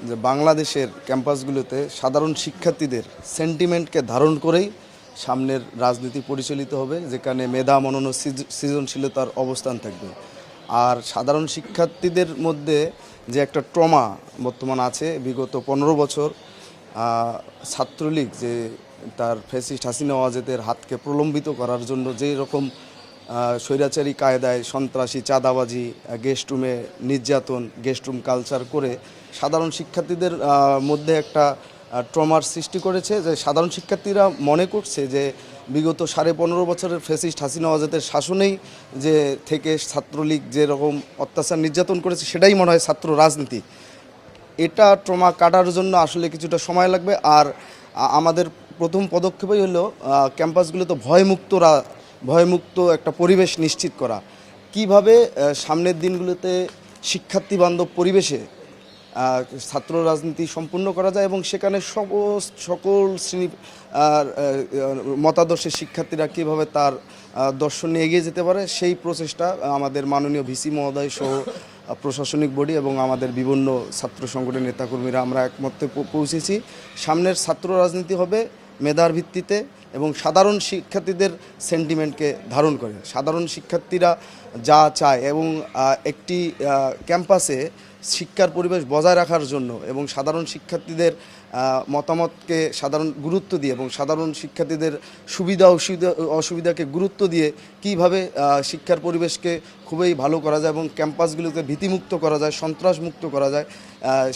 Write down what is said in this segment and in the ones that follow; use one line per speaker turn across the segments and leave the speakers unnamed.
যে বাংলাদেশের ক্যাম্পাসগুলোতে সাধারণ শিক্ষার্থীদের সেন্টিমেন্টকে ধারণ করেই সামনের রাজনীতি পরিচালিত হবে, যেখানে মেধা মনন ও সৃজনশীলতার অবস্থান থাকবে। আর সাধারণ শিক্ষার্থীদের মধ্যে যে একটা ট্রমা বর্তমান আছে, বিগত 15 বছর ছাত্রলীগ যে তার ফ্যাসিস্ট হাসিনা ওয়াজেদের হাতকে প্রলম্বিত করার জন্য যে রকম স্বৈরাচারী কায়দায় সন্ত্রাসী, চাঁদাবাজি, গেস্ট রুমে নির্যাতন, গেস্ট রুম কালচার করে সাধারণ শিক্ষার্থীদের মধ্যে একটা ট্রমার সৃষ্টি করেছে। যে সাধারণ শিক্ষার্থীরা মনে করছে যে বিগত 15.5 বছরের ফ্যাসিস্ট হাসিনা ওয়াজেদের শাসনেই যে থেকে ছাত্রলীগ যেরকম অত্যাচার নির্যাতন করেছে সেটাই মনে হয় ছাত্র রাজনীতি। এটা ট্রমা কাটার জন্য আসলে কিছুটা সময় লাগবে। আর আমাদের প্রথম পদক্ষেপই হলো ক্যাম্পাসগুলোতে ভয়মুক্ত একটা পরিবেশ নিশ্চিত করা। কিভাবে সামনের দিনগুলোতে শিক্ষার্থী বান্ধব পরিবেশে ছাত্র রাজনীতি সম্পূর্ণ করা যায় এবং সেখানে সকল শ্রেণী মতাদর্শের শিক্ষার্থীরা কীভাবে তার দর্শন নিয়ে এগিয়ে যেতে পারে, সেই প্রচেষ্টা আমাদের মাননীয় ভিসি মহোদয় সহ প্রশাসনিক বডি এবং আমাদের বিভিন্ন ছাত্র সংগঠনের নেতাকর্মীরা আমরা একমতে পৌঁছেছি। সামনের ছাত্র রাজনীতি হবে মেধার ভিত্তিতে এবং সাধারণ শিক্ষার্থীদের সেন্টিমেন্টকে ধারণ করে। সাধারণ শিক্ষার্থীরা যা চায় এবং একটি ক্যাম্পাসে শিক্ষার পরিবেশ বজায় রাখার জন্য এবং সাধারণ শিক্ষার্থীদের মতামতকে সাধারণ গুরুত্ব দিয়ে এবং সাধারণ শিক্ষার্থীদের সুবিধা অসুবিধাকে গুরুত্ব দিয়ে কিভাবে শিক্ষার পরিবেশকে খুবই ভালো করা যায় এবং ক্যাম্পাসগুলোকে ভীতিমুক্ত করা যায়, সন্ত্রাসমুক্ত করা যায়,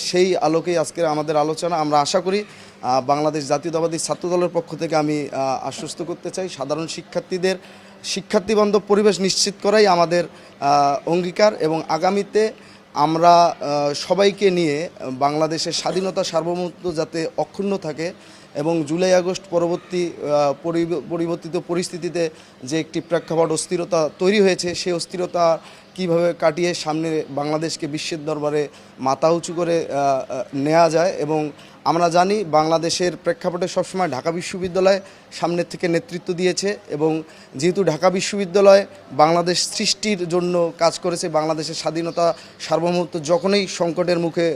সেই আলোকেই আজকের আমাদের আলোচনা। আমরা আশা করি বাংলাদেশ জাতীয়তাবাদী ছাত্রদলের পক্ষ থেকে আমি আশ্বস্ত করতে চাই, সাধারণ শিক্ষার্থীদের শিক্ষার্থীবান্ধব পরিবেশ নিশ্চিত করাই আমাদের অঙ্গীকার এবং আগামীতে আমরা সবাইকে নিয়ে বাংলাদেশের স্বাধীনতা সার্বভৌমত্ব যাতে অক্ষুণ্ণ থাকে এবং জুলাই আগস্ট পরিবর্তিত পরিস্থিতিতে যে একটি প্রেক্ষাপট অস্থিরতা তৈরি হয়েছে, সেই অস্থিরতা কীভাবে কাটিয়ে সামনে বাংলাদেশকে বিশ্বের দরবারে মাথা উঁচু করে নেওয়া যায়। এবং আমরা জানি বাংলাদেশের প্রেক্ষাপটে সবসময় ঢাকা বিশ্ববিদ্যালয় সামনের থেকে নেতৃত্ব দিয়েছে এবং যেহেতু ঢাকা বিশ্ববিদ্যালয় বাংলাদেশ সৃষ্টির জন্য কাজ করেছে, বাংলাদেশের স্বাধীনতা সার্বভৌমত্ব যখনই সংকটের মুখে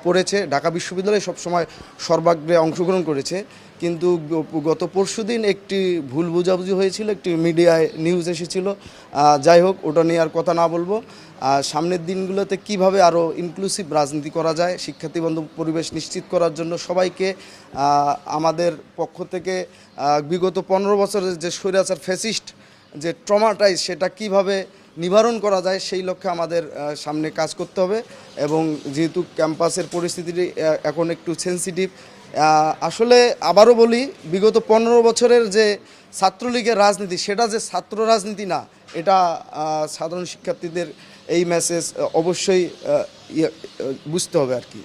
পড়েছে ঢাকা বিশ্ববিদ্যালয় সবসময় সর্বাগ্রে অংশগ্রহণ করেছে। কিন্তু গত পরশুদিন একটি ভুল বোঝাবুঝি হয়েছিল, একটি মিডিয়ায় নিউজ এসেছিল। যাই হোক, ওটা নিয়ে আর কথা না বলবো। সামনের দিনগুলোতে কিভাবে আরও ইনক্লুসিভ রাজনীতি করা যায়, শিক্ষার্থীবান্ধব পরিবেশ নিশ্চিত করার জন্য সবাইকে আমাদের পক্ষ থেকে বিগত 15 বছরের যে স্বৈরাচার ফ্যাসিস্ট যে ট্রমাটাইজ সেটা কিভাবে নিবারণ করা যায় সেই লক্ষ্যে আমাদের সামনে কাজ করতে হবে। এবং যেহেতু ক্যাম্পাসের পরিস্থিতিটি এখন একটু সেন্সিটিভ, আসলে আবারও বলি, বিগত 15 বছরের যে ছাত্রলীগের রাজনীতি সেটা যে ছাত্র রাজনীতি না, এটা সাধারণ শিক্ষার্থীদের এই মেসেজ অবশ্যই বুঝতে হবে আর কি।